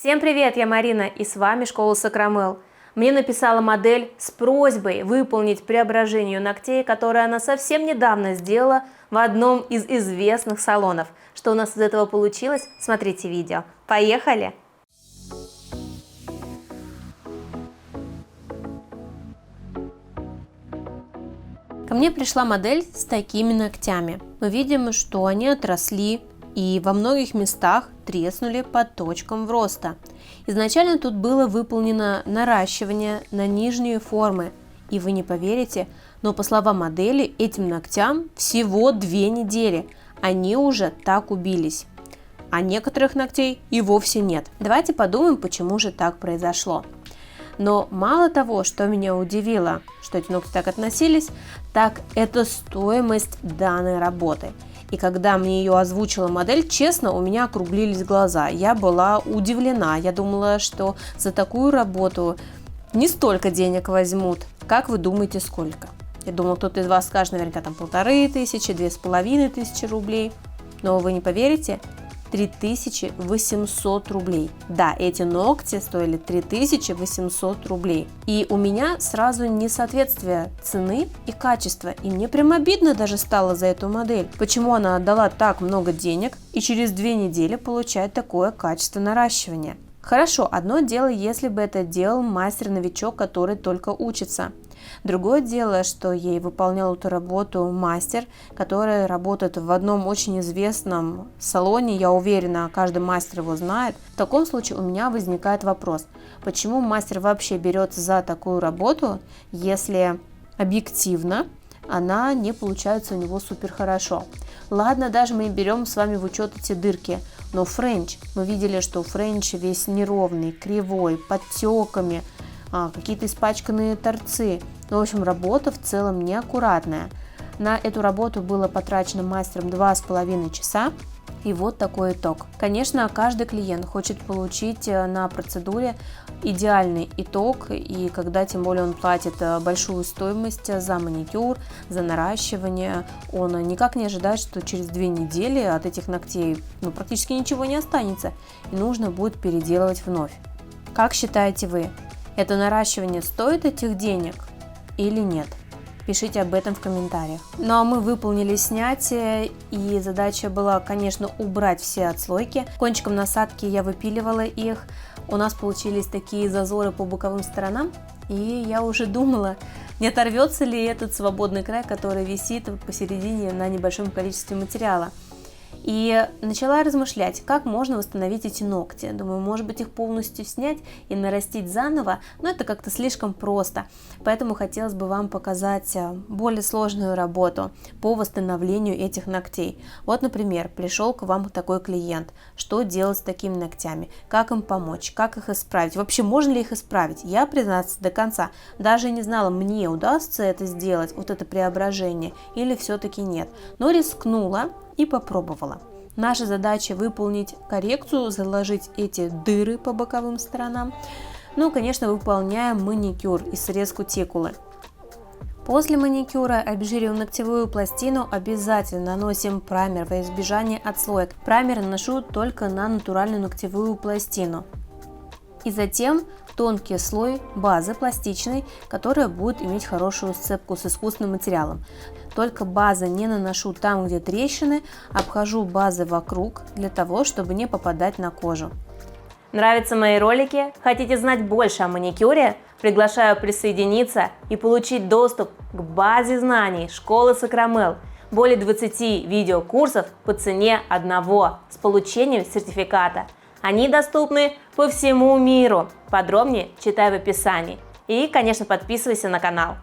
Всем привет, я Марина, и с вами Школа Сакрамел. Мне написала модель с просьбой выполнить преображение ногтей, которое она совсем недавно сделала в одном из известных салонов. Что у нас из этого получилось? Смотрите видео. Поехали! Ко мне пришла модель с такими ногтями. Мы видим, что они отросли и во многих местах треснули по точкам роста. Изначально тут было выполнено наращивание на нижние формы. И вы не поверите, но по словам модели, этим ногтям всего 2 недели. Они уже так убились. А некоторых ногтей и вовсе нет. Давайте подумаем, почему же так произошло. Но мало того, что меня удивило, что эти ногти так относились, так это стоимость данной работы. И когда мне ее озвучила модель, честно, у меня округлились глаза. Я была удивлена. Я думала, что за такую работу не столько денег возьмут. Как вы думаете, сколько? Я думала, кто-то из вас скажет, наверняка, там 1500, 2500 рублей. Но вы не поверите, 3800 рублей. Да, эти ногти стоили 3800 рублей. И у меня сразу несоответствие цены и качества. И мне прям обидно даже стало за эту модель. Почему она отдала так много денег и через 2 недели получает такое качество наращивания? Хорошо, одно дело, если бы это делал мастер-новичок, который только учится. Другое дело, что ей выполнял эту работу мастер, который работает в одном очень известном салоне, я уверена, каждый мастер его знает. В таком случае у меня возникает вопрос, почему мастер вообще берется за такую работу, если объективно она не получается у него супер хорошо. Ладно, даже мы берем с вами в учет эти дырки, но френч, мы видели, что френч весь неровный, кривой, подтеками, какие-то испачканные торцы. В общем, работа в целом неаккуратная. На эту работу было потрачено мастером 2,5 часа. И вот такой итог. Конечно, каждый клиент хочет получить на процедуре идеальный итог, и когда тем более он платит большую стоимость за маникюр, за наращивание, он никак не ожидает, что через 2 недели от этих ногтей практически ничего не останется, и нужно будет переделывать вновь. Как считаете вы, это наращивание стоит этих денег или нет? Пишите об этом в комментариях. Ну а мы выполнили снятие, и задача была, конечно, убрать все отслойки. Кончиком насадки я выпиливала их. У нас получились такие зазоры по боковым сторонам, и я уже думала, не оторвется ли этот свободный край, который висит посередине на небольшом количестве материала. И начала размышлять, как можно восстановить эти ногти. Думаю, может быть, их полностью снять и нарастить заново, но это как-то слишком просто. Поэтому хотелось бы вам показать более сложную работу по восстановлению этих ногтей. Вот, например, пришел к вам такой клиент. Что делать с такими ногтями? Как им помочь? Как их исправить? Вообще, можно ли их исправить? Я, признаться, до конца даже не знала, мне удастся это сделать, вот это преображение, или все-таки нет. Но рискнула и попробовала. Наша задача выполнить коррекцию, заложить эти дыры по боковым сторонам. Ну, конечно, выполняем маникюр и срез кутикулы. После маникюра обезжириваем ногтевую пластину, обязательно наносим праймер во избежание отслоек. Праймер наношу только на натуральную ногтевую пластину. И затем тонкий слой базы пластичной, которая будет иметь хорошую сцепку с искусственным материалом. Только базы не наношу там, где трещины, обхожу базы вокруг, для того, чтобы не попадать на кожу. Нравятся мои ролики? Хотите знать больше о маникюре? Приглашаю присоединиться и получить доступ к базе знаний Школы Сакрамел. Более 20 видеокурсов по цене одного с получением сертификата. Они доступны по всему миру. Подробнее читай в описании. И, конечно, подписывайся на канал.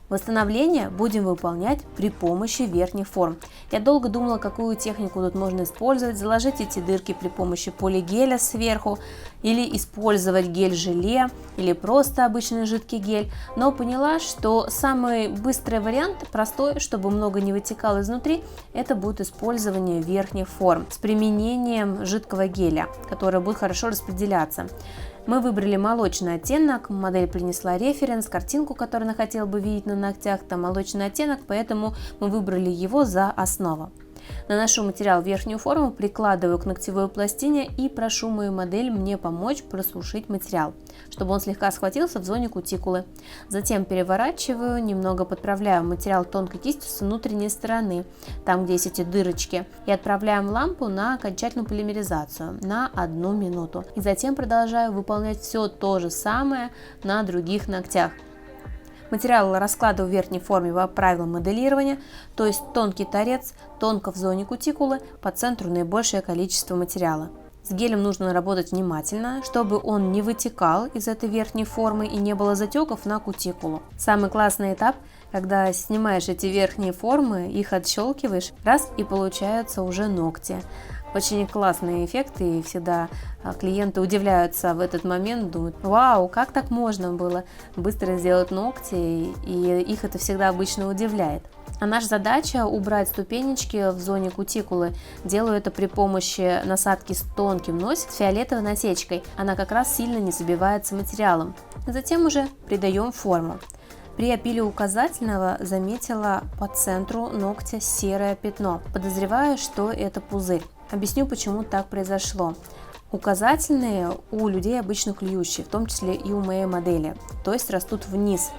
Восстановление будем выполнять при помощи верхних форм. Я долго думала, какую технику тут можно использовать. Заложить эти дырки при помощи полигеля сверху, или использовать гель-желе, или просто обычный жидкий гель. Но поняла, что самый быстрый вариант, простой, чтобы много не вытекало изнутри, это будет использование верхних форм с применением жидкого геля, который будет хорошо распределяться. Мы выбрали молочный оттенок, модель принесла референс, картинку, которую она хотела бы видеть на ногтях, там молочный оттенок, поэтому мы выбрали его за основу. Наношу материал в верхнюю форму, прикладываю к ногтевой пластине и прошу мою модель мне помочь просушить материал, чтобы он слегка схватился в зоне кутикулы. Затем переворачиваю, немного подправляю материал тонкой кистью с внутренней стороны, там где есть эти дырочки, и отправляем лампу на окончательную полимеризацию на 1 минуту. И затем продолжаю выполнять все то же самое на других ногтях. Материал раскладываю в верхней форме по правилам моделирования, то есть тонкий торец, тонко в зоне кутикулы, по центру наибольшее количество материала. С гелем нужно работать внимательно, чтобы он не вытекал из этой верхней формы и не было затеков на кутикулу. Самый классный этап, когда снимаешь эти верхние формы, их отщелкиваешь, раз, и получаются уже ногти. Очень классный эффект, и всегда клиенты удивляются в этот момент, думают: вау, как так можно было быстро сделать ногти, и их это всегда обычно удивляет. А наша задача убрать ступенечки в зоне кутикулы. Делаю это при помощи насадки с тонким носиком, с фиолетовой насечкой. Она как раз сильно не забивается материалом. Затем уже придаем форму. При опиле указательного заметила по центру ногтя серое пятно. Подозреваю, что это пузырь. Объясню, почему так произошло. Указательные у людей обычно клюющие, в том числе и у моей модели, то есть растут вниз.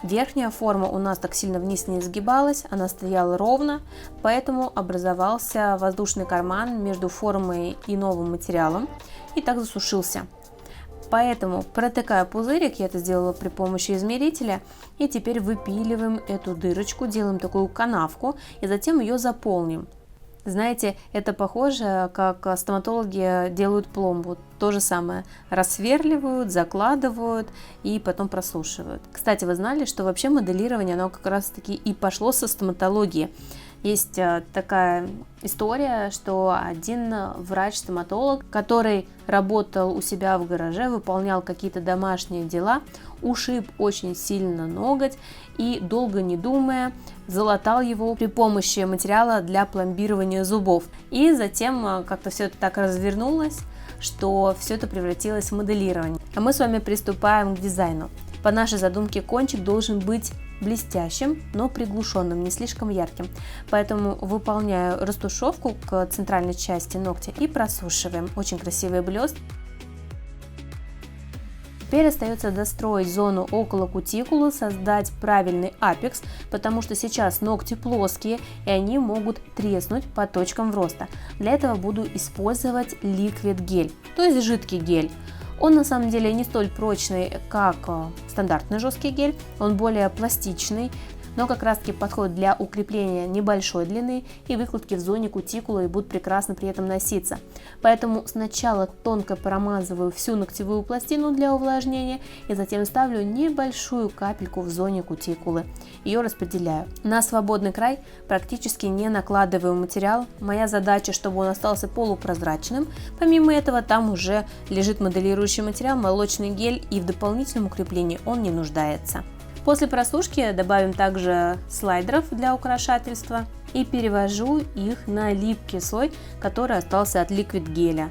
Верхняя форма у нас так сильно вниз не изгибалась, она стояла ровно, поэтому образовался воздушный карман между формой и новым материалом, и так засушился. Поэтому протыкаю пузырик, я это сделала при помощи измерителя, и теперь выпиливаем эту дырочку, делаем такую канавку и затем ее заполним. Знаете, это похоже, как стоматологи делают пломбу. То же самое. Рассверливают, закладывают и потом просушивают. Кстати, вы знали, что вообще моделирование, оно как раз таки и пошло со стоматологии. Есть такая история, что один врач-стоматолог, который работал у себя в гараже, выполнял какие-то домашние дела, ушиб очень сильно ноготь и, долго не думая, залатал его при помощи материала для пломбирования зубов. И затем как-то все это так развернулось, что все это превратилось в моделирование. А мы с вами приступаем к дизайну. По нашей задумке кончик должен быть блестящим, но приглушенным, не слишком ярким. Поэтому выполняю растушевку к центральной части ногтя и просушиваем. Очень красивый блест. Теперь остается достроить зону около кутикулы, создать правильный апекс, потому что сейчас ногти плоские и они могут треснуть по точкам роста. Для этого буду использовать ликвид гель, то есть жидкий гель. Он на самом деле не столь прочный, как стандартный жесткий гель, он более пластичный, но как раз таки подходит для укрепления небольшой длины и выкладки в зоне кутикулы и будут прекрасно при этом носиться. Поэтому сначала тонко промазываю всю ногтевую пластину для увлажнения и затем ставлю небольшую капельку в зоне кутикулы. Ее распределяю. На свободный край практически не накладываю материал. Моя задача, чтобы он остался полупрозрачным. Помимо этого там уже лежит моделирующий материал, молочный гель, и в дополнительном укреплении он не нуждается. После просушки добавим также слайдеров для украшательства и перевожу их на липкий слой, который остался от ликвид геля.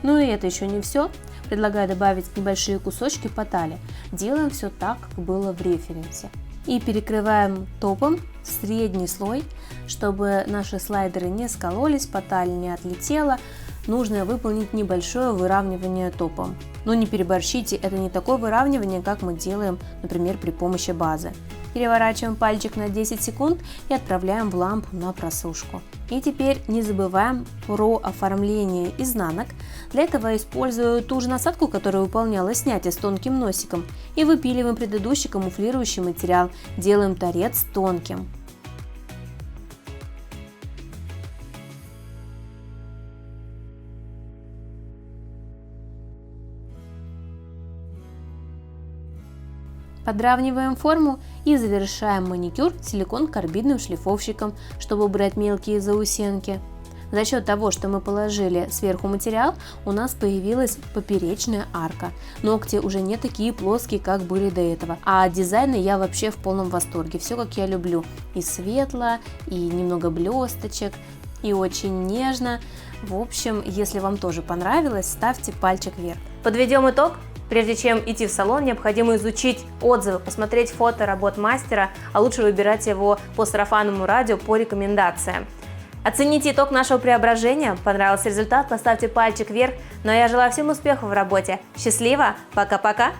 Ну и это еще не все. Предлагаю добавить небольшие кусочки потали. Делаем все так, как было в референсе. И перекрываем топом средний слой, чтобы наши слайдеры не скололись, поталь не отлетела. Нужно выполнить небольшое выравнивание топом. Но не переборщите, это не такое выравнивание, как мы делаем, например, при помощи базы. Переворачиваем пальчик на 10 секунд и отправляем в лампу на просушку. И теперь не забываем про оформление изнанок. Для этого использую ту же насадку, которая выполняла снятие с тонким носиком, и выпиливаем предыдущий камуфлирующий материал, делаем торец тонким. Подравниваем форму и завершаем маникюр силикон-карбидным шлифовщиком, чтобы убрать мелкие заусенки. За счет того, что мы положили сверху материал, у нас появилась поперечная арка. Ногти уже не такие плоские, как были до этого. А от дизайна я вообще в полном восторге. Все как я люблю. И светло, и немного блесточек, и очень нежно. В общем, если вам тоже понравилось, ставьте пальчик вверх. Подведем итог. Прежде чем идти в салон, необходимо изучить отзывы, посмотреть фото работ мастера, а лучше выбирать его по сарафанному радио по рекомендациям. Оцените итог нашего преображения. Понравился результат? Поставьте пальчик вверх. Ну а я желаю всем успехов в работе. Счастливо! Пока-пока!